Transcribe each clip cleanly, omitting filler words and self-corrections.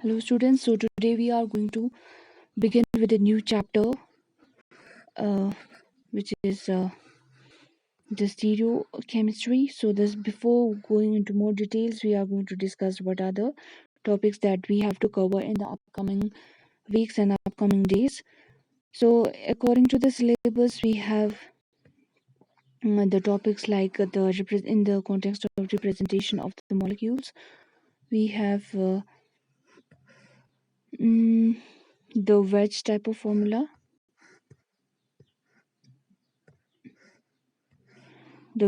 Hello students, so today we are going to begin with a new chapter uh, which is the stereochemistry. So this before going into more details, we are going to discuss what are the topics that we have to cover in the upcoming weeks and upcoming days. So according to the syllabus, we have the topics like in the context of representation of the molecules. We have the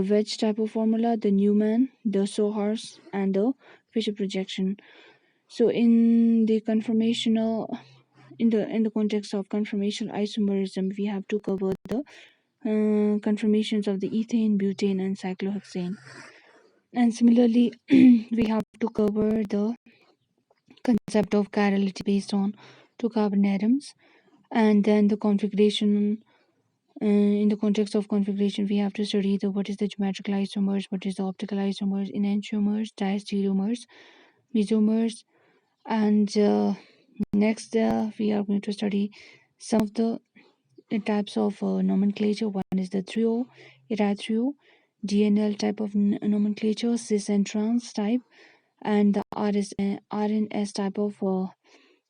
wedge type of formula, the Newman, the Sohars, and the Fisher projection. So in the context of conformational isomerism, we have to cover the conformations of the ethane, butane, and cyclohexane. And similarly, we have to cover the concept of chirality based on two carbon atoms, and then the configuration. In the context of configuration, we have to study what is the geometrical isomers, what is the optical isomers, enantiomers, diastereomers, mesomers, and next we are going to study some of the types of nomenclature. One is the trio, erythrio, DNL type of nomenclature, cis and trans type, and the RNS type of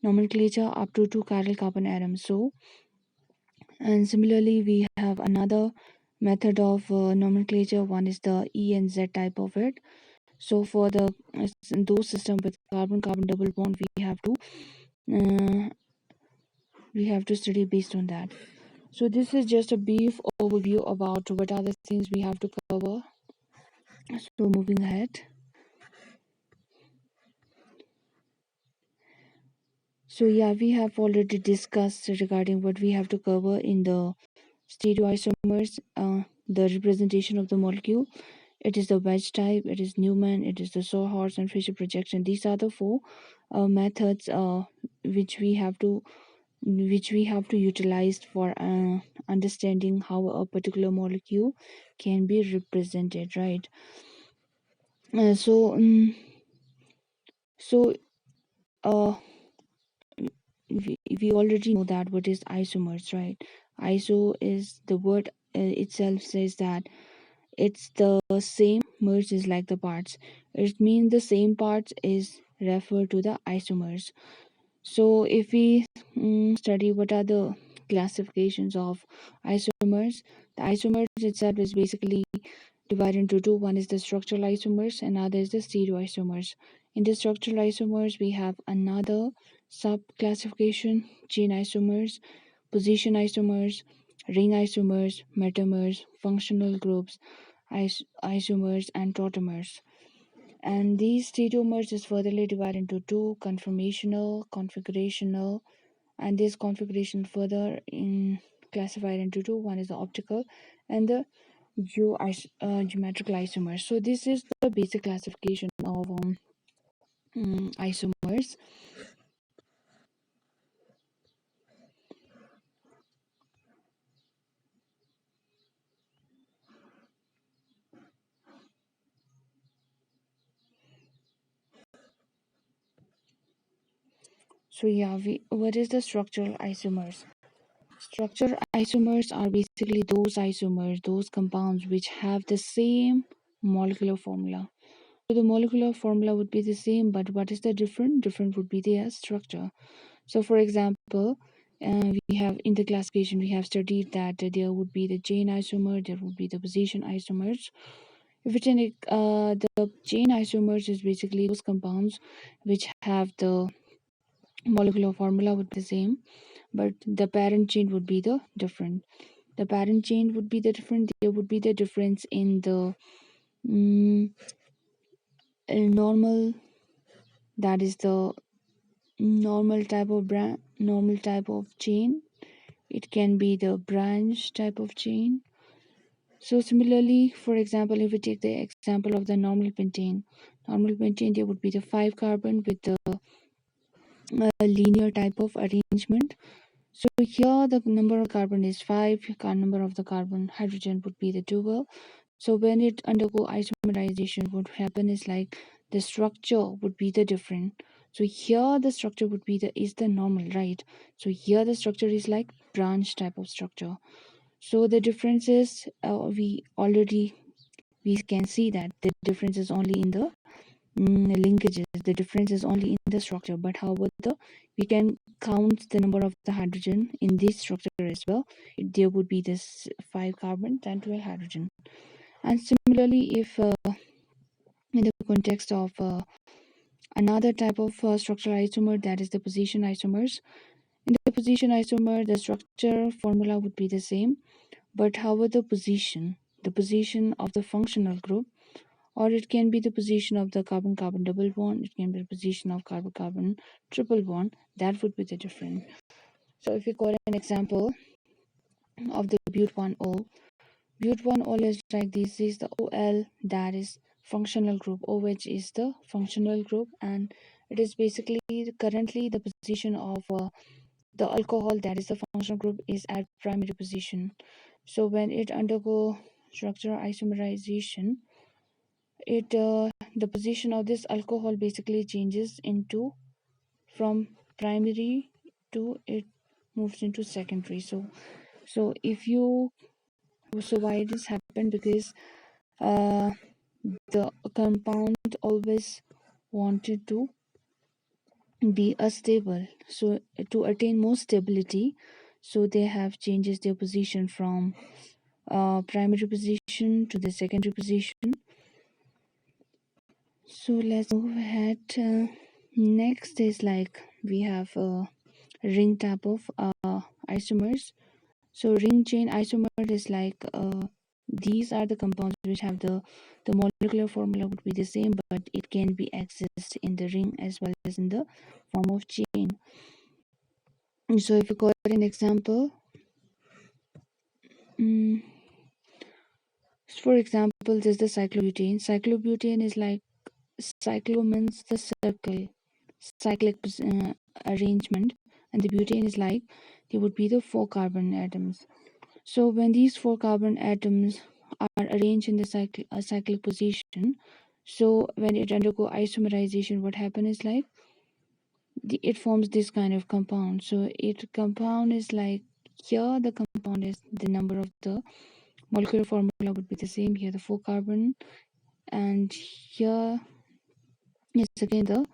nomenclature up to two chiral carbon atoms. So, and similarly, we have another method of nomenclature. One is the E and Z type of it. So for those system with carbon-carbon double bond, uh, we have to study based on that. So this is just a brief overview about what are the things we have to cover. So moving ahead. So yeah, we have already discussed regarding what we have to cover in the stereoisomers, the representation of the molecule. It is the wedge type, it is Newman, it is the Sohars and Fisher projection. These are the four methods which we have to utilize for understanding how a particular molecule can be represented, right? Uh, so, um, so uh, we already know that what is isomers, right? Iso is the word itself says that it's the same. Merge is like the parts. It means the same parts is referred to the isomers. So if we study what are the classifications of isomers, the isomers itself is basically divided into two. One is the structural isomers and other is the stereoisomers. In the structural isomers, we have another sub classification: chain isomers, position isomers, ring isomers, metamers, functional groups, isomers, and tautomers. And these stereomers is furtherly divided into two: conformational, configurational, and this configuration further in classified into two. One is the optical and the geometrical isomers. So this is the basic classification of isomers. So yeah, what is the structural isomers? Structural isomers are basically those compounds which have the same molecular formula. So the molecular formula would be the same, but what is the different? Different would be their structure. So for example, we have in the classification we have studied that there would be the chain isomer, there would be the position isomers. If it's the chain isomers is basically those compounds which have the molecular formula would be the same, but the parent chain would be the different. The parent chain would be the different. There would be the difference in the mm, normal, that is the normal type of chain. It can be the branch type of chain. So similarly, for example, if we take the example of the normal pentane, there would be the 5 carbon with the linear type of arrangement. So here the number of carbon is 5, number of the carbon hydrogen would be the 12. So when it undergo isomerization, what would happen is like the structure would be the different. So here the structure would be the normal, right? So here the structure is like branch type of structure. So the difference is we can see that the difference is only in the linkages. The difference is only in the structure. But how about we can count the number of the hydrogen in this structure as well. There would be this 5 carbon and 12 hydrogen. And similarly, if in the context of another type of structural isomer, that is the position isomers. In the position isomer, the structure formula would be the same, but however the position of the functional group, or it can be the position of the carbon-carbon double bond, it can be the position of carbon-carbon triple bond, that would be the difference. So if we call an example of the but1-ol, but1-ol is like this is the OL, that is functional group, OH is the functional group, and it is basically currently the position of the alcohol, that is the functional group, is at primary position. So when it undergo structural isomerization, it the position of this alcohol basically changes into from primary to it moves into secondary. So if you so why this happened, because uh, the compound always wanted to be a stable, so to attain more stability, so they have changes their position from primary position to the secondary position. So let's move ahead. Next is like we have a ring type of isomers. So ring chain isomer is like these are the compounds which have the molecular formula would be the same, but it can be accessed in the ring as well as in the form of chain. So if you got an example, mm, for example, there's the cyclobutane. Cyclobutane is like cyclo means the circle, cyclic arrangement, and the butane is like there would be the 4 carbon atoms. So when these 4 carbon atoms are arranged in the cyclic position, so when it undergo isomerization, what happens is like it forms this kind of compound. So it compound is like here the compound is the number of the molecular formula would be the same. Here the 4 carbon, and here is again the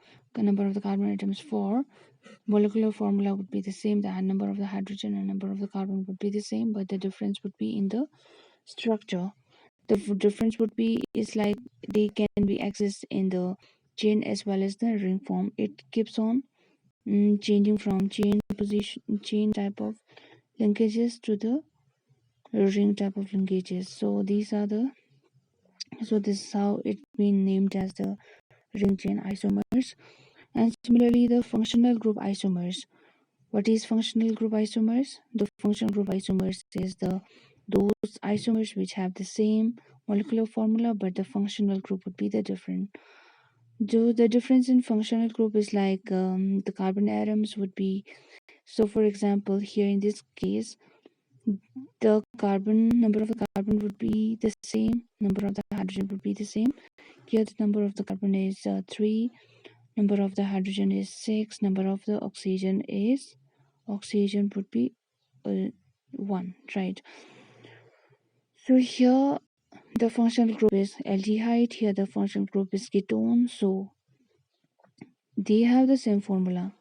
number of the carbon atoms 4. Molecular formula would be the same. The number of the hydrogen and number of the carbon would be the same, but the difference would be in the structure. The difference would be is like they can be accessed in the chain as well as the ring form. It keeps on changing from chain position, chain type of linkages to the ring type of linkages. So these are the this is how it's been named as the ring chain isomers. And similarly, the functional group isomers. What is functional group isomers? The functional group isomers is those isomers which have the same molecular formula, but the functional group would be the different. So the difference in functional group is like the carbon atoms would be, so for example here in this case the carbon number of the carbon would be the same, number of the hydrogen would be the same. Here the number of the carbon is 3, number of the hydrogen is 6, number of the oxygen would be 1, right? So here the functional group is aldehyde, here the functional group is ketone, so they have the same formula.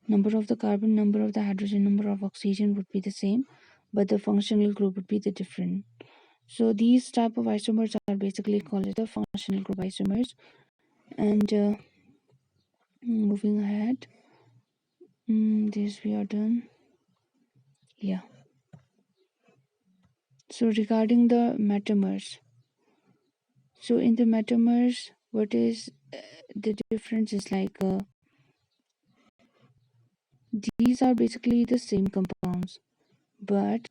Number of the carbon, number of the hydrogen, number of oxygen would be the same, but the functional group would be the different. So these type of isomers are basically called the functional group isomers. And moving ahead, this we are done. Yeah. So regarding the metamers, so in the metamers, what is the difference is like these are basically the same compounds, but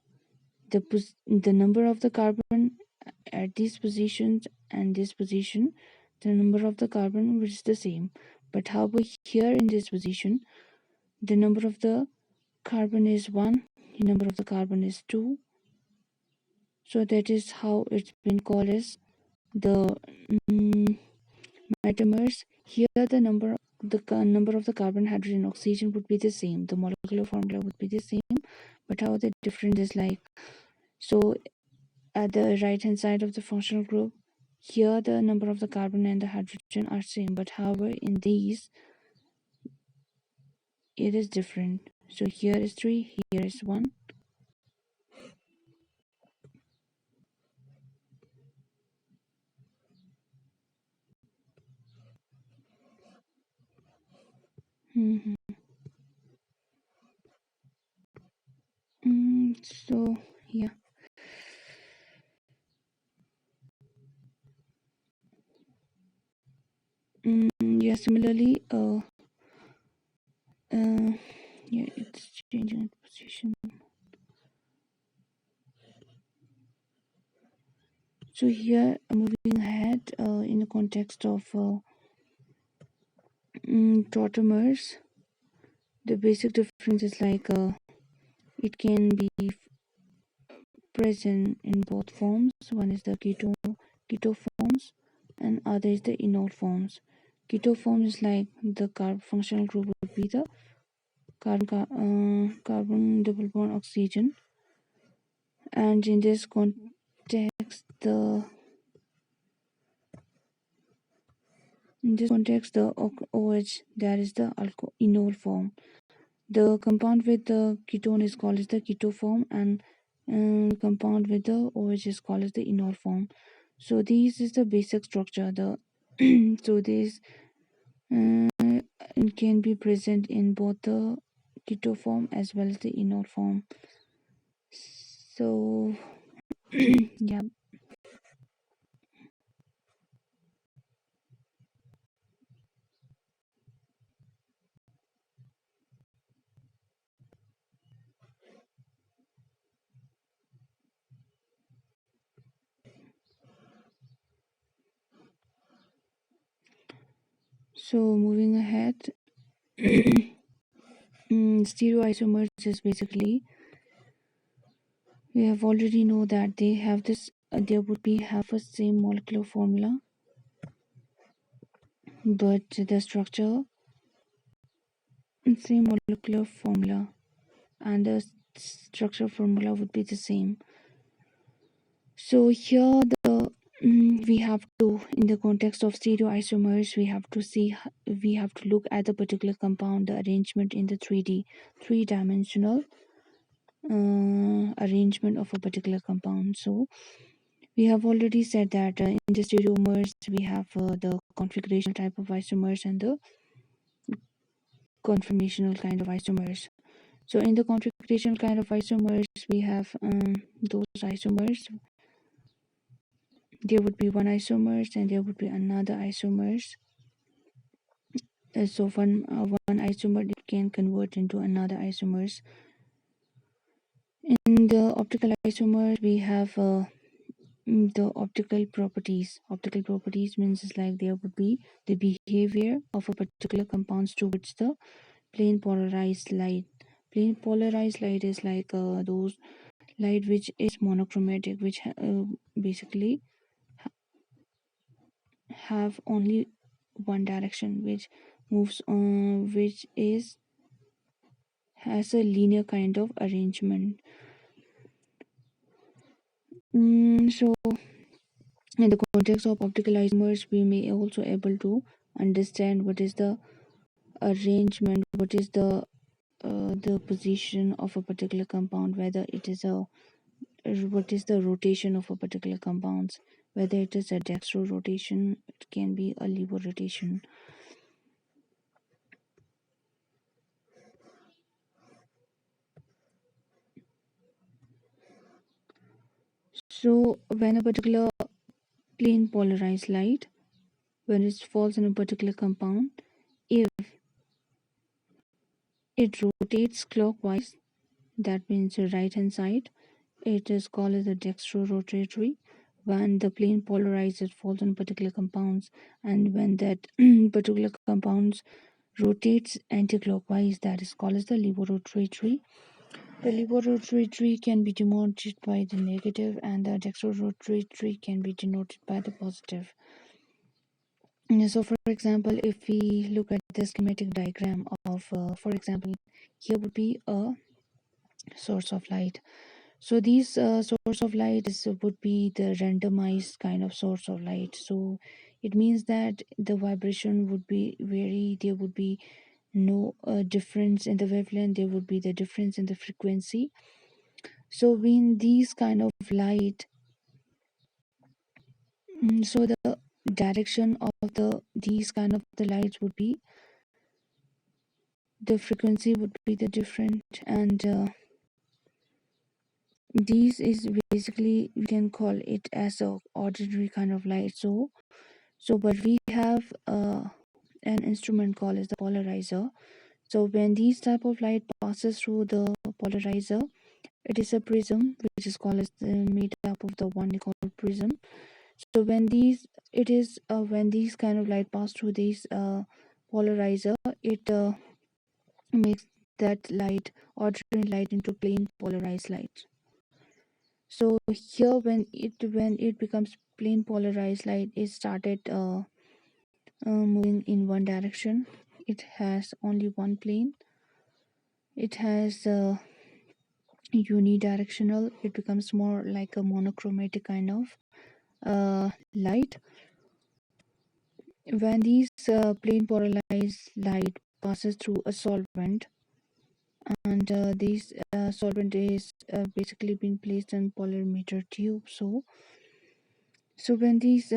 the number of the carbon at these positions and this position, the number of the carbon is the same. But however, here in this position, the number of the carbon is 1, the number of the carbon is 2. So that is how it's been called as the metamers. Here the number number of the carbon, hydrogen, oxygen would be the same. The molecular formula would be the same, but how the difference is like, so at the right hand side of the functional group, here the number of the carbon and the hydrogen are same, but however in these it is different. So here is 3, here is 1. Mhm. So yeah. Yeah, similarly, yeah, it's changing its position. So here, moving ahead, in the context of tautomers, the basic difference is like it can be present in both forms. One is the keto forms, and other is the enol forms. Keto form is like the functional group would be the carbon double bond oxygen, and in this context, the OH, that is the enol form. The compound with the ketone is called as the keto form, and compound with the OH is called as the enol form. So this is the basic structure. The so this it can be present in both the keto form as well as the enol form. So yeah. So moving ahead, stereoisomers is basically, we have already know that they have this. There would be have a same molecular formula, but the structure same molecular formula, and the structure formula would be the same. So here we have to, in the context of stereoisomers, we have to look at the particular compound, the arrangement in the 3D, three-dimensional arrangement of a particular compound. So we have already said that in the stereomers we have the configurational type of isomers and the conformational kind of isomers. So in the configurational kind of isomers, we have those isomers. There would be one isomers and there would be another isomers. So one isomer it can convert into another isomers. In the optical isomers, we have the optical properties. Optical properties means is like there would be the behavior of a particular compounds towards the plane polarized light. Plane polarized light is like those light which is monochromatic, which basically have only one direction, which moves on, which is has a linear kind of arrangement. So in the context of optical isomers, we may also able to understand what is the arrangement, what is the position of a particular compound, whether it is a what is the rotation of a particular compounds, whether it is a dextro rotation, it can be a levo rotation. So when a particular plane polarized light, when it falls in a particular compound, if it rotates clockwise, that means the right hand side, it is called as a dextro-rotatory. When the plane polarizes falls on particular compounds, and when that particular compounds rotates anti-clockwise, that is called as the levorotatory. The levorotatory can be denoted by the negative, and the dextrorotatory can be denoted by the positive. So, for example, if we look at the schematic diagram of, for example, here would be a source of light. So these source of light would be the randomized kind of source of light. So it means that the vibration would be very, there would be no difference in the wavelength, there would be the difference in the frequency. So when these kind of light, so the direction of these kind of the lights would be, the frequency would be the different, and these is basically, we can call it as a ordinary kind of light. So but we have an instrument called as the polarizer. So when these type of light passes through the polarizer, it is a prism which is called as made up of the one called prism. So when these, it is when these kind of light pass through these polarizer, it makes that light, ordinary light, into plain polarized light. So here when it becomes plain polarized light, it started moving in one direction. It has only one plane. It has unidirectional. It becomes more like a monochromatic kind of light. When these plain polarized light passes through a solvent, and this solvent is basically being placed in polarimeter tube. So when these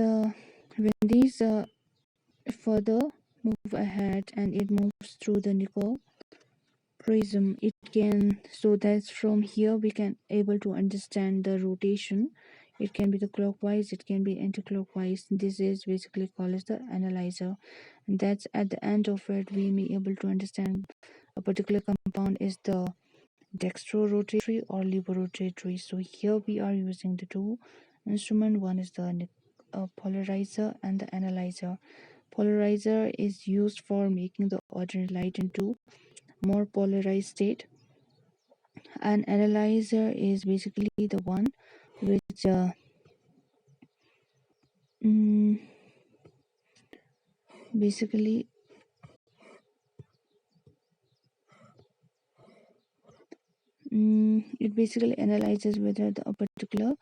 further move ahead and it moves through the nickel prism, it can, so that's from here we can able to understand the rotation. It can be the clockwise, it can be anti-clockwise. This is basically called as the analyzer, and that's at the end of it we may able to understand a particular compound is the dextrorotatory or levorotatory. So here we are using the two instrument. One is the polarizer and the analyzer. Polarizer is used for making the ordinary light into more polarized state. An analyzer is basically the one which mm, basically it basically analyzes whether a particular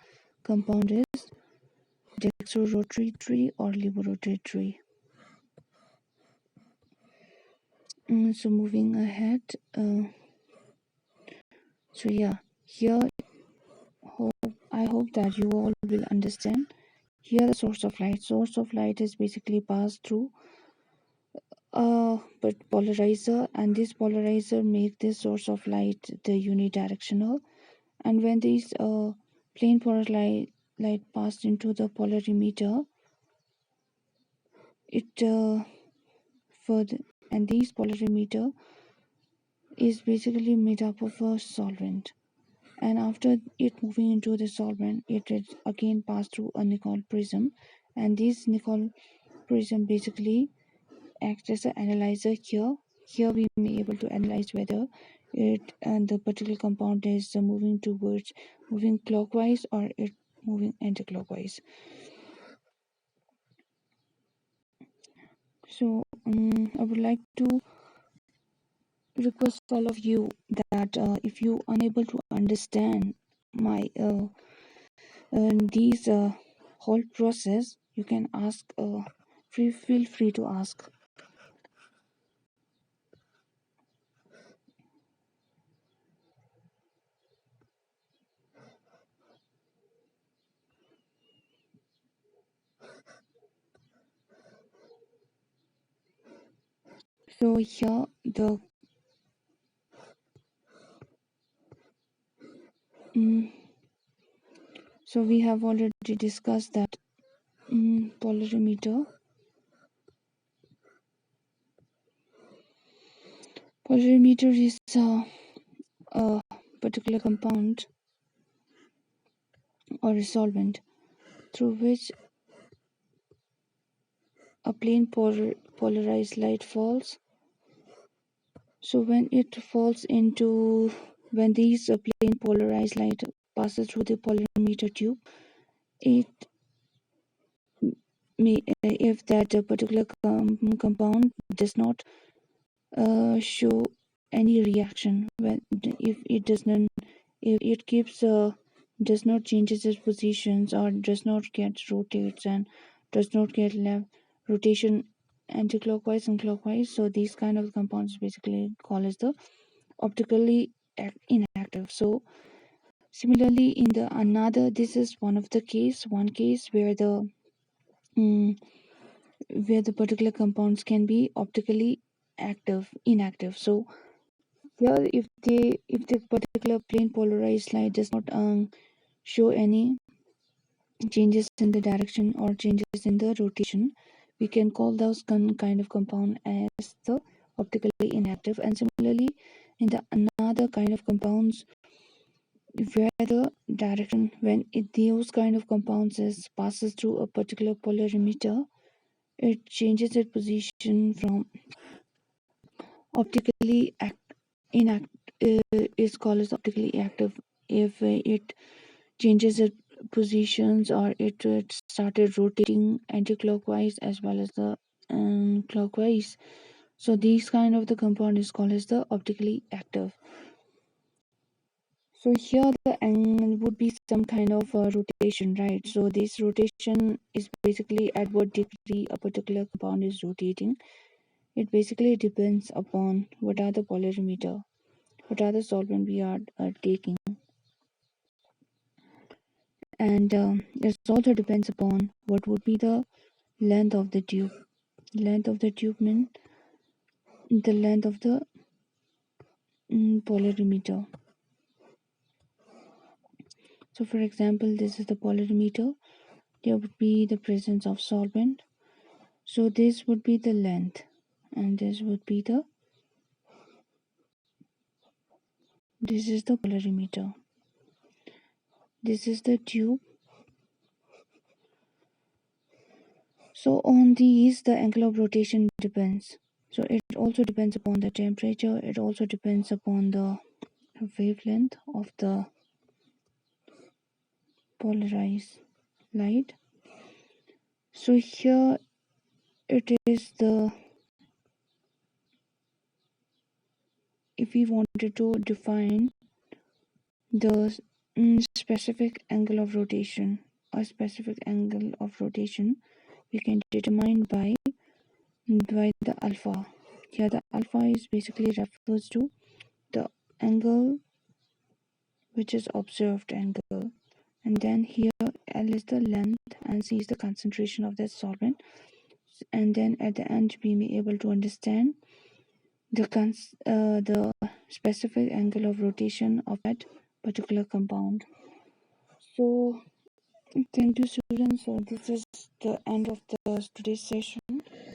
compound is dextrorotatory or levorotatory. So moving ahead, so yeah, here I hope that you all will understand. Here the source of light. Source of light is basically passed through but polarizer, and this polarizer make this source of light the unidirectional. And when these plane polar light passed into the polarimeter, it further, and these polarimeter is basically made up of a solvent, and after it moving into the solvent, it is again passed through a nickel prism, and this nickel prism basically acts as an analyzer. Here we may able to analyze whether it and the particular compound is moving clockwise or it moving anti-clockwise. So I would like to request all of you that if you unable to understand my these whole process, you can ask. Feel free to ask. So here the mm, so we have already discussed that polarimeter. Polarimeter is a particular compound or a solvent through which a plain polarized light falls. So when it falls into, when these plain polarized light passes through the polarimeter tube, it if that particular compound does not show any reaction, when if it does not, if it keeps does not changes its positions or does not get rotates and does not get left rotation anti-clockwise and clockwise, so these kind of compounds basically called as the optically inactive. So similarly in the another, this is one case mm, where the particular compounds can be optically inactive. So here, if the particular plane polarized light does not show any changes in the direction or changes in the rotation, we can call those kind of compound as the optically inactive. And similarly, in the another kind of compounds where the direction when those kind of compounds is passes through a particular polarimeter, it changes its position from optically inact is called as optically active if it changes its positions or it started rotating anti-clockwise as well as the clockwise. So these kind of the compound is called as the optically active. So here the would be some kind of rotation, right? So this rotation is basically at what degree a particular compound is rotating. It basically depends upon what are the polarimeter, what are the solvent we are taking, and it also depends upon what would be the length of the tube. Length of the tube means the length of the polarimeter. So for example, this is the polarimeter. There would be the presence of solvent. So this would be the length, and this is the polarimeter. This is the tube. So on these, the angle of rotation depends. So it also depends upon the temperature. It also depends upon the wavelength of the polarized light. So here it is the, if we wanted to define the specific angle of rotation, a specific angle of rotation we can determine by the alpha. Here the alpha is basically refers to the angle which is observed angle, and then here L is the length and C is the concentration of that solvent, and then at the end we may able to understand the specific angle of rotation of that particular compound. So thank you, students. So this is the end of the today's session.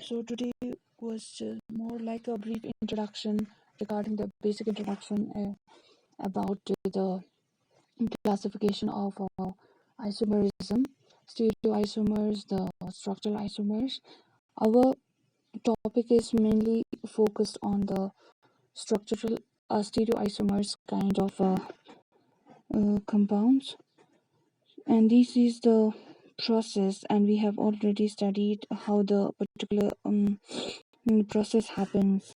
So today was more like a brief introduction regarding the basic introduction about the classification of isomerism, stereoisomers, the structural isomers. Our topic is mainly focused on the structural stereoisomers kind of compounds, and this is the process, and we have already studied how the particular process happens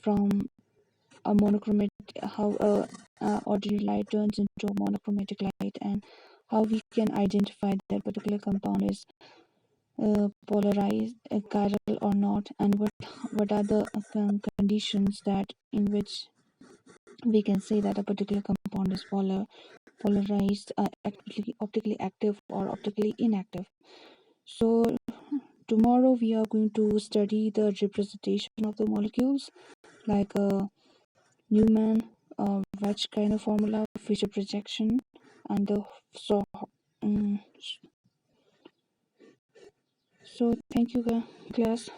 from a monochromatic, how ordinary light turns into a monochromatic light, and how we can identify that particular compound is polarized, chiral or not, and what are the conditions that in which we can say that a particular compound is polarized, optically active or optically inactive. So tomorrow we are going to study the representation of the molecules like Newman, Wedge kind of formula, Fisher projection, and the so. Um, so thank you, class.